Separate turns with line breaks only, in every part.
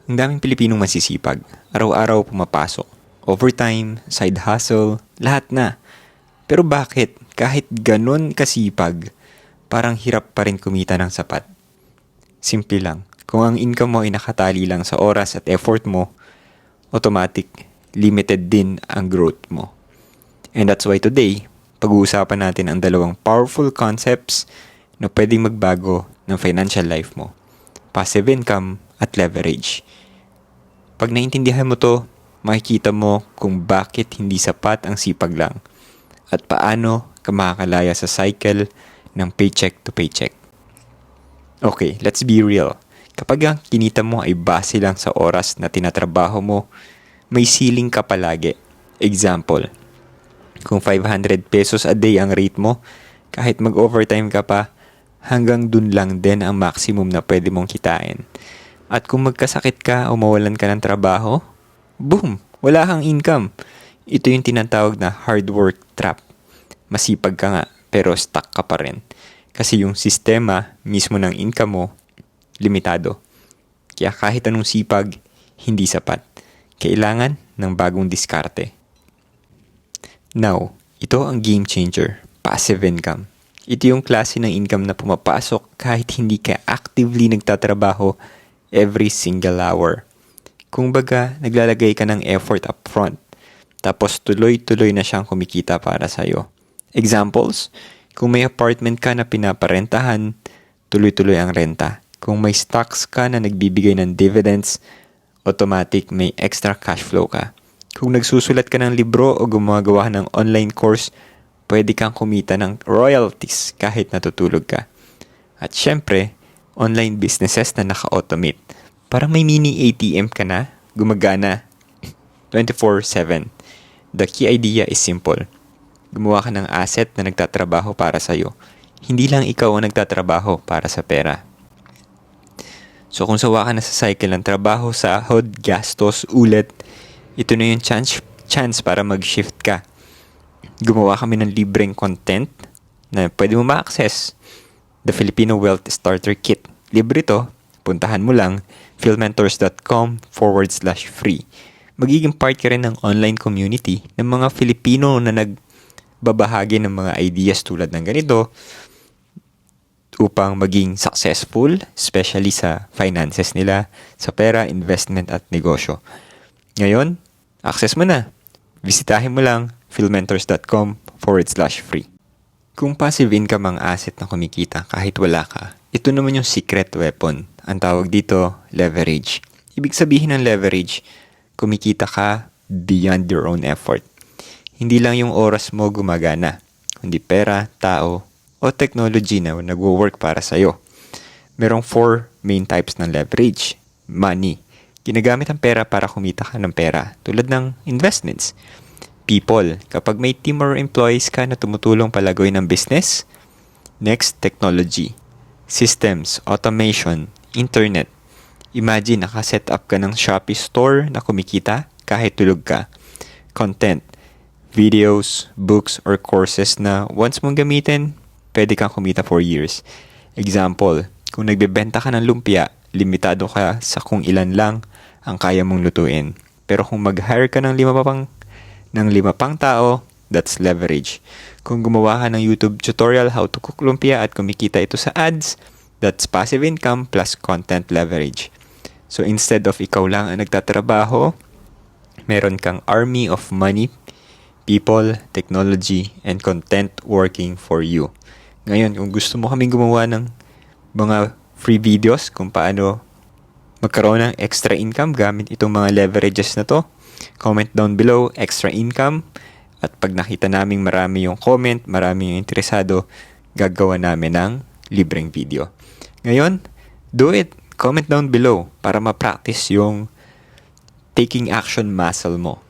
Ang daming Pilipinong masisipag. Araw-araw pumapasok. Overtime, side hustle, lahat na. Pero bakit kahit ganun kasipag, parang hirap pa rin kumita ng sapat? Simple lang. Kung ang income mo ay nakatali lang sa oras at effort mo, automatic, limited din ang growth mo. And that's why today, pag-uusapan natin ang dalawang powerful concepts na pwedeng magbago ng financial life mo. Passive income at leverage. Pag naintindihan mo to, makikita mo kung bakit hindi sapat ang sipag lang at paano ka makakalaya sa cycle ng paycheck to paycheck. Okay, let's be real. Kapag ang kinita mo ay base lang sa oras na tinatrabaho mo, may ceiling ka palagi. Example, kung 500 pesos a day ang rate mo, kahit mag-overtime ka pa, hanggang dun lang din ang maximum na pwede mong kitain. At kung magkasakit ka o mawalan ka ng trabaho, boom! Wala kang income. Ito yung tinatawag na hard work trap. Masipag ka nga, pero stuck ka pa rin. Kasi yung sistema mismo ng income mo, limitado. Kaya kahit anong sipag, hindi sapat. Kailangan ng bagong diskarte. Now, ito ang game changer, passive income. Ito yung klase ng income na pumapasok kahit hindi ka actively nagtatrabaho every single hour. Kung baga, naglalagay ka ng effort upfront, tapos tuloy-tuloy na siyang kumikita para sa'yo. Examples, kung may apartment ka na pinaparentahan, tuloy-tuloy ang renta. Kung may stocks ka na nagbibigay ng dividends, automatic may extra cash flow ka. Kung nagsusulat ka ng libro o gumagawa ng online course, pwede kang kumita ng royalties kahit natutulog ka. At syempre, online businesses na naka-automate. Parang may mini ATM ka na, gumagana 24/7. The key idea is simple. Gumawa ka ng asset na nagtatrabaho para sa'yo. Hindi lang ikaw ang nagtatrabaho para sa pera. So kung sawa ka na sa cycle ng trabaho, sahod, gastos, ulit, ito na yung chance para mag-shift ka. Gumawa kami ng libreng content na pwede mo ma-access. The Filipino Wealth Starter Kit. Libre to. Puntahan mo lang philmentors.com/free. Magiging part ka rin ng online community ng mga Filipino na nagbabahagi ng mga ideas tulad ng ganito upang maging successful, especially sa finances nila, sa pera, investment at negosyo. Ngayon, access mo na. Bisitahin mo lang philmentors.com/free. Kung passive income ang asset na kumikita kahit wala ka, ito naman yung secret weapon. Ang tawag dito, leverage. Ibig sabihin ng leverage, kumikita ka beyond your own effort. Hindi lang yung oras mo gumagana, kundi pera, tao, o technology na nagwo-work para sa'yo. Merong 4 main types ng leverage. Money. Ginagamit ang pera para kumita ka ng pera, tulad ng investments. People, kapag may team or employees ka na tumutulong palagoy ng business. Next, technology. Systems, automation, internet. Imagine nakaset up ka ng Shopee store na kumikita kahit tulog ka. Content, videos, books, or courses na once mong gamitin, pwede kang kumita for years. Example, kung nagbebenta ka ng lumpia, limitado ka sa kung ilan lang ang kaya mong lutuin. Pero kung mag-hire ka ng lima pang tao, that's leverage. Kung gumawa ka ng YouTube tutorial how to cook lumpia at kumikita ito sa ads, that's passive income plus content leverage. So instead of ikaw lang ang nagtatrabaho, meron kang army of money, people, technology, and content working for you. Ngayon, kung gusto mo kaming gumawa ng mga free videos kung paano magkaroon ng extra income gamit itong mga leverages na to, comment down below, extra income. At pag nakita naming marami yung comment, marami yung interesado, gagawa namin ng libreng video. Ngayon, do it. Comment down below para ma-practice yung taking action muscle mo.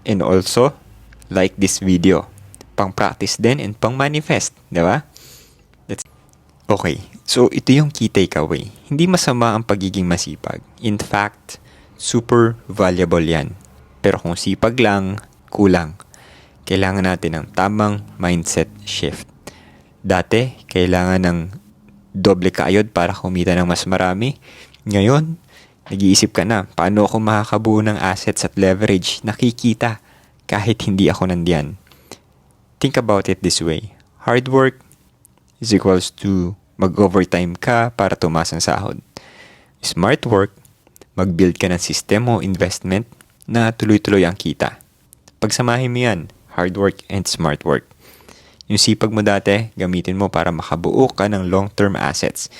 And also, like this video. Pang-practice din and pang-manifest. Diba? Okay, so ito yung key takeaway. Hindi masama ang pagiging masipag. In fact, super valuable yan. Pero kung sipag lang, kulang. Kailangan natin ng tamang mindset shift. Dati, kailangan ng doble kayod para kumita ng mas marami. Ngayon, Nag-iisip ka na, paano ako makakabuo ng assets at leverage na kikita kahit hindi ako nandiyan. Think about it this way. Hard work is equals to mag-overtime ka para tumaas ang sahod. Smart work, mag-build ka ng system o investment na tuloy-tuloy ang kita. Pagsamahin mo yan, hard work and smart work. Yung sipag mo dati, gamitin mo para makabuo ka ng long-term assets,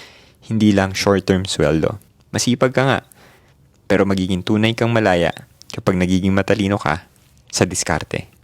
hindi lang short-term sweldo. Masipag ka nga, pero magiging tunay kang malaya kapag nagiging matalino ka sa diskarte.